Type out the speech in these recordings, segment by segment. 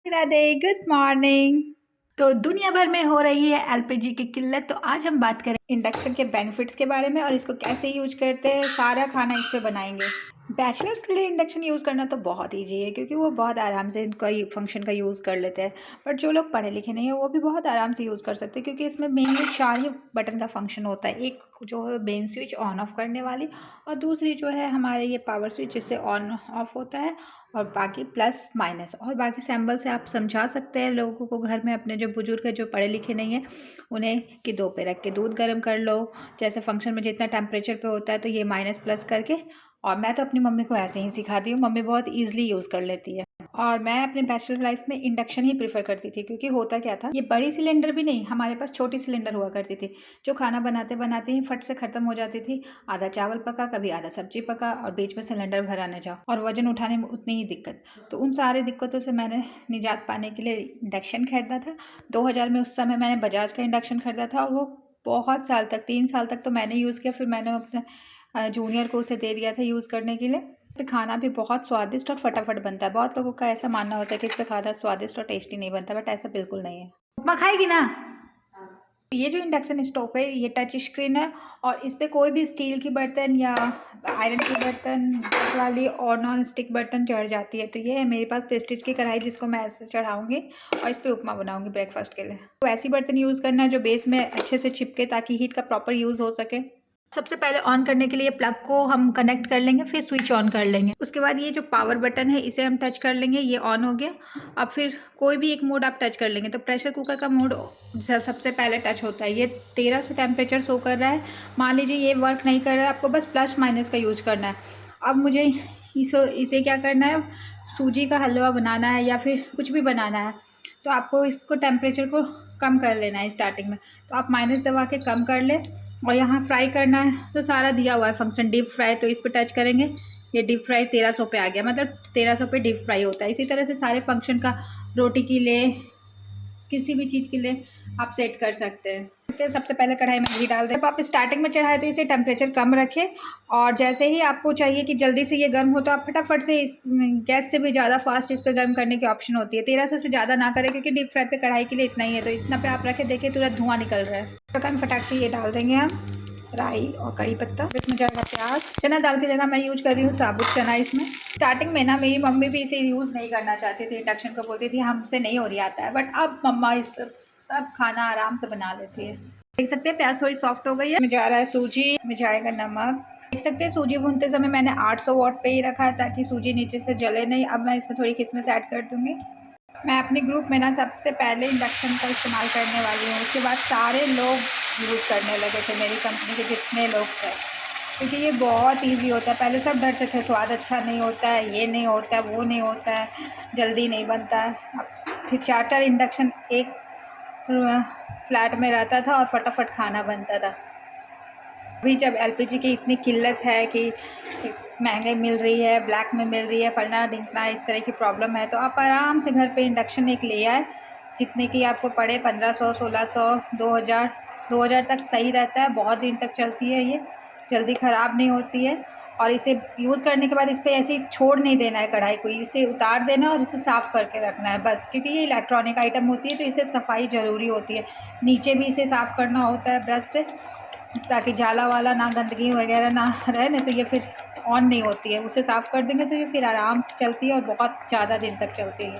Radhe, good morning. तो दुनिया भर में हो रही है एलपीजी की किल्लत, तो आज हम बात करें इंडक्शन के बेनिफिट्स के बारे में और इसको कैसे यूज करते हैं। सारा खाना इस पे बनाएंगे। बैचलर्स के लिए इंडक्शन यूज़ करना तो बहुत ईजी है क्योंकि वो बहुत आराम से इनका फंक्शन का यूज़ कर लेते हैं। बट जो लोग पढ़े लिखे नहीं है वो भी बहुत आराम से यूज़ कर सकते हैं क्योंकि इसमें मेनली 4 ही बटन का फंक्शन होता है। एक जो है मेन स्विच ऑन ऑफ करने वाली, और दूसरी जो है हमारे ये पावर स्विच जिससे ऑन ऑफ होता है, और बाकी प्लस माइनस, और बाकी सैम्बल से आप समझा सकते हैं लोगों को घर में अपने जो बुजुर्ग है जो पढ़े लिखे नहीं है उन्हें कि 2 पे रख के दूध गर्म कर लो। जैसे फंक्शन में जितना टेम्परेचर पे होता है तो ये माइनस प्लस करके। और मैं तो अपनी मम्मी को ऐसे ही सिखाती हूँ, मम्मी बहुत ईजिली यूज़ कर लेती है। और मैं अपने बैचलर लाइफ में इंडक्शन ही प्रीफर करती थी क्योंकि होता क्या था, ये बड़ी सिलेंडर भी नहीं, हमारे पास छोटी सिलेंडर हुआ करती थी जो खाना बनाते बनाते ही फट से ख़त्म हो जाती थी। आधा चावल पका, कभी आधा सब्जी पका, और बीच में सिलेंडर भराने जाओ और वजन उठाने में उतनी ही दिक्कत। तो उन सारी दिक्कतों से मैंने निजात पाने के लिए इंडक्शन खरीदा था। 2000 में उस समय मैंने बजाज का इंडक्शन खरीदा था और वो बहुत साल तक, 3 साल तक तो मैंने यूज़ किया। फिर मैंने अपने जूनियर को उसे दे दिया था यूज़ करने के लिए। पे खाना भी बहुत स्वादिष्ट और फटाफट बनता है। बहुत लोगों का ऐसा मानना होता है कि इस पे खाना स्वादिष्ट और टेस्टी नहीं बनता, बट ऐसा बिल्कुल नहीं है। उपमा खाएगी ना? ये जो इंडक्शन स्टोव है ये टच स्क्रीन है और इस पे कोई भी स्टील की बर्तन या आयरन की बर्तन, गैस वाली और नॉन स्टिक बर्तन चढ़ जाती है। तो ये है मेरे पास प्रेस्टीज की कढ़ाई जिसको मैं ऐसे चढ़ाऊंगी और इस पे उपमा बनाऊंगी ब्रेकफास्ट के लिए। तो ऐसी बर्तन यूज़ करना है जो बेस में अच्छे से चिपके ताकि हीट का प्रॉपर यूज़ हो सके। सबसे पहले ऑन करने के लिए प्लग को हम कनेक्ट कर लेंगे, फिर स्विच ऑन कर लेंगे। उसके बाद ये जो पावर बटन है इसे हम टच कर लेंगे, ये ऑन हो गया। अब फिर कोई भी एक मोड आप टच कर लेंगे। तो प्रेशर कुकर का मोड सबसे पहले टच होता है। ये 1300 टेम्परेचर शो कर रहा है। मान लीजिए ये वर्क नहीं कर रहा है, आपको बस प्लस माइनस का यूज करना है। अब मुझे इसे क्या करना है, सूजी का हलवा बनाना है या फिर कुछ भी बनाना है, तो आपको इसको टेम्परेचर को कम कर लेना है स्टार्टिंग में। तो आप माइनस दबा के कम कर ले, और यहाँ फ्राई करना है तो सारा दिया हुआ है फंक्शन डीप फ्राई, तो इस पर टच करेंगे। ये डीप फ्राई 1300 पे आ गया, मतलब 1300 पे डीप फ्राई होता है। इसी तरह से सारे फंक्शन का, रोटी के लिए, किसी भी चीज़ के लिए आप सेट कर सकते हैं। तो सबसे पहले कढ़ाई में घी डाल दें। जब आप स्टार्टिंग में चढ़ाए तो इसे टेम्परेचर कम रखें, और जैसे ही आपको चाहिए कि जल्दी से ये गर्म हो तो आप फटाफट से गैस से भी ज़्यादा फास्ट इस पर गर्म करने की ऑप्शन होती है। 1300 से ज़्यादा ना करें क्योंकि डीप फ्राई पे कढ़ाई के लिए इतना ही है। तो इतना पे आप रखें, देखिए तुरंत धुआं निकल रहा है। तो हम फटाक से ये डाल देंगे हम राई और कड़ी पत्ता। इसमें जाएगा प्याज। चना दाल की जगह मैं यूज कर रही हूँ साबुत चना। इसमें स्टार्टिंग में ना मेरी मम्मी भी इसे यूज़ नहीं करना चाहती थी, इंडक्शन को बोलती थी हमसे नहीं हो रही आता है, बट अब मम्मा इस पर सब खाना आराम से बना लेती है। देख सकते हैं प्याज थोड़ी सॉफ्ट हो गई है। इसमें जा रहा है सूजी, इसमें जाएगा नमक। देख सकते हैं सूजी भूनते समय मैंने 800 वाट पे ही रखा है ताकि सूजी नीचे से जले नहीं। अब मैं इसमें थोड़ी किशमिश ऐड कर दूंगी। मैं अपने ग्रुप में ना सबसे पहले इंडक्शन का इस्तेमाल करने वाली हूँ। उसके बाद सारे लोग यूज़ करने लगे थे, मेरी कंपनी के जितने लोग थे, क्योंकि ये बहुत इजी होता है। पहले सब डरते थे स्वाद अच्छा नहीं होता है, ये नहीं होता है, वो नहीं होता है, जल्दी नहीं बनता है। अब फिर 4-4 इंडक्शन एक फ्लैट में रहता था और फटाफट खाना बनता था। अभी जब एलपीजी की इतनी किल्लत है कि महंगे मिल रही है, ब्लैक में मिल रही है, फलना ढिंकना इस तरह की प्रॉब्लम है, तो आप आराम से घर पे इंडक्शन एक ले आए। जितने की आपको पड़े, 1500, 1600, 2000, 2000 तक सही रहता है। बहुत दिन तक चलती है, ये जल्दी ख़राब नहीं होती है। और इसे यूज़ करने के बाद इस पर ऐसे ही छोड़ नहीं देना है कढ़ाई को, इसे उतार देना और इसे साफ़ करके रखना है बस, क्योंकि ये इलेक्ट्रॉनिक आइटम होती है तो इसे सफाई ज़रूरी होती है। नीचे भी इसे साफ़ करना होता है ब्रश से ताकि जाला वाला ना, गंदगी वगैरह ना रहे, नहीं तो ये फिर ऑन नहीं होती है। उसे साफ़ कर देंगे तो ये फिर आराम से चलती है और बहुत ज़्यादा दिन तक चलती है।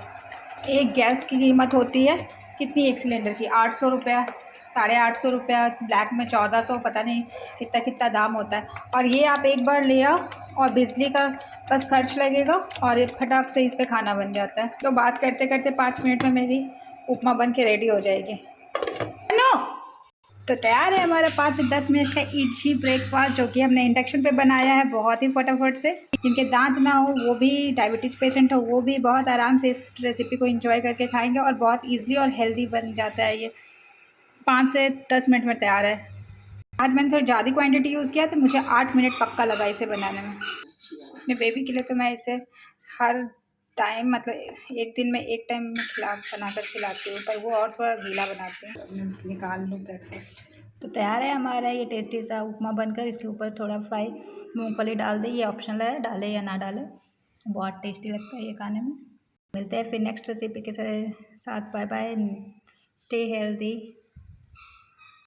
एक गैस की कीमत होती है कितनी, एक सिलेंडर की 800 रुपया, 850 रुपया, ब्लैक में 1400, पता नहीं कितना कितना दाम होता है। और ये आप एक बार ले आओ और बिजली का बस खर्च लगेगा और ये फटाक से इस पर खाना बन जाता है। तो बात करते करते 5 मिनट में मेरी उपमा बन के रेडी हो जाएगी। तो तैयार है हमारा 5 से 10 मिनट का इजी ब्रेकफास्ट, जो कि हमने इंडक्शन पे बनाया है बहुत ही फटाफट से। जिनके दांत ना हो, वो भी डायबिटीज़ पेशेंट हो, वो भी बहुत आराम से इस रेसिपी को एंजॉय करके खाएंगे और बहुत इजीली और हेल्दी बन जाता है। ये 5 से 10 मिनट में तैयार है। आज मैंने थोड़ी ज़्यादा क्वांटिटी यूज़ किया तो मुझे 8 मिनट पक्का लगा इसे बनाने में। अपने बेबी के लिए तो मैं इसे हर टाइम, मतलब एक दिन में एक टाइम में बनाकर खिलाती हूँ, पर वो और थोड़ा गीला बनाती हूँ। निकाल लूँ ब्रेकफास्ट। तो तैयार है हमारा ये टेस्टी सा उपमा बनकर। इसके ऊपर थोड़ा फ्राई मूंगफली डाल दें, ये ऑप्शनल है, डालें या ना डालें, बहुत टेस्टी लगता है ये खाने में। मिलते हैं फिर नेक्स्ट रेसिपी के साथ। Bye bye, stay healthy.